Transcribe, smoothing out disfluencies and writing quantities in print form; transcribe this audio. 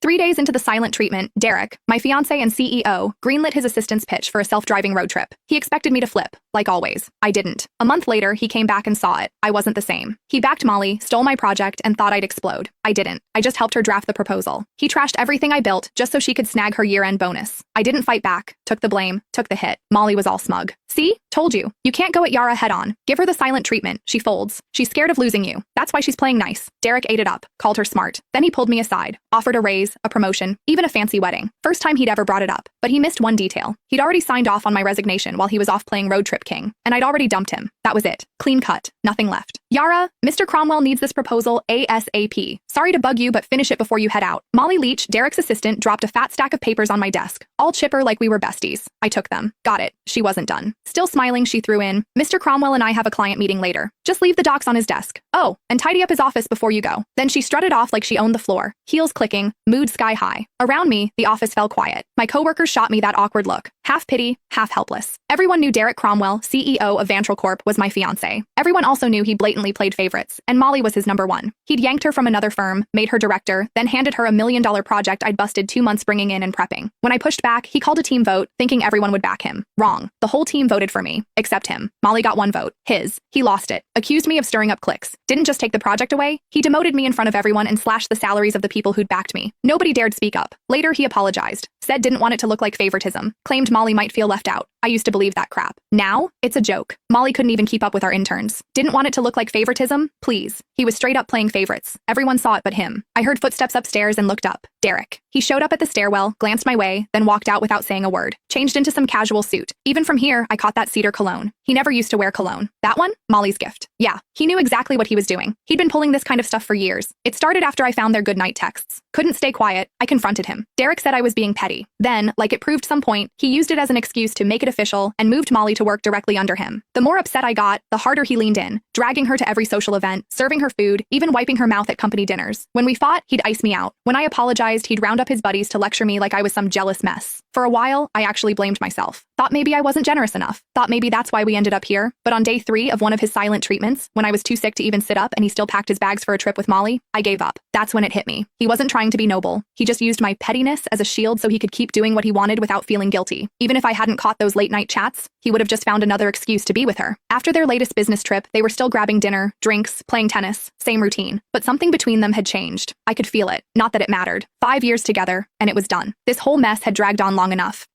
3 days into the silent treatment, Derek, my fiancé and CEO, greenlit his assistant's pitch for a self-driving road trip. He expected me to flip, like always. I didn't. A month later, he came back and saw it. I wasn't the same. He backed Molly, stole my project, and thought I'd explode. I didn't. I just helped her draft the proposal. He trashed everything I built just so she could snag her year-end bonus. I didn't fight back, took the blame, took the hit. Molly was all smug. See? Told you. You can't go at Yara head-on. Give her the silent treatment. She folds. She's scared of losing you. That's why she's playing nice. Derek ate it up, called her smart. Then he pulled me aside, offered a raise, a promotion, even a fancy wedding. First time he'd ever brought it up. But he missed one detail. He'd already signed off on my resignation while he was off playing Road Trip King, and I'd already dumped him. That was it. Clean cut. Nothing left. Yara, Mr. Cromwell needs this proposal ASAP. Sorry to bug you, but finish it before you head out. Molly Leach, Derek's assistant, dropped a fat stack of papers on my desk, all chipper like we were besties. I took them. Got it. She wasn't done. Still smiling, she threw in, Mr. Cromwell and I have a client meeting later. Just leave the docs on his desk. Oh, and tidy up his office before you go. Then she strutted off like she owned the floor, heels clicking, mood sky high. Around me, the office fell quiet. My coworkers shot me that awkward look, half pity, half helpless. Everyone knew Derek Cromwell, CEO of Vantral Corp, was my fiancé. Everyone also knew he blatantly played favorites, and Molly was his number one. He'd yanked her from another firm, made her director, then handed her $1 million project I'd busted 2 months bringing in and prepping. When I pushed back, he called a team vote, thinking everyone would back him. Wrong. The whole team voted for me, except him. Molly got 1 vote. His. He lost it. Accused me of stirring up cliques. Didn't just take the project away. He demoted me in front of everyone and slashed the salaries of the people who'd backed me. Nobody dared speak up. Later, he apologized. Said didn't want it to look like favoritism. Claimed Molly might feel left out. I used to believe that crap. Now, it's a joke. Molly couldn't even keep up with our interns. Didn't want it to look like favoritism? Please. He was straight up playing favorites. Everyone saw it but him. I heard footsteps upstairs and looked up. Derek. He showed up at the stairwell, glanced my way, then walked out without saying a word. Changed into some casual suit. Even from here, I caught that cedar cologne. He never used to wear cologne. That one? Molly's gift. Yeah, he knew exactly what he was doing. He'd been pulling this kind of stuff for years. It started after I found their goodnight texts. Couldn't stay quiet. I confronted him. Derek said I was being petty. Then, like it proved some point, he used it as an excuse to make it official and moved Molly to work directly under him. The more upset I got, the harder he leaned in, dragging her to every social event, serving her food, even wiping her mouth at company dinners. When we fought, he'd ice me out. When I apologized, he'd round up his buddies to lecture me like I was some jealous mess. For a while, I actually blamed myself. Thought maybe I wasn't generous enough. Thought maybe that's why we ended up here. But on day 3 of one of his silent treatments, when I was too sick to even sit up and he still packed his bags for a trip with Molly, I gave up. That's when it hit me. He wasn't trying to be noble. He just used my pettiness as a shield so he could keep doing what he wanted without feeling guilty. Even if I hadn't caught those late-night chats, he would have just found another excuse to be with her. After their latest business trip, they were still grabbing dinner, drinks, playing tennis, same routine. But something between them had changed. I could feel it. Not that it mattered. 5 years together, and it was done. This whole mess had dragged on long enough.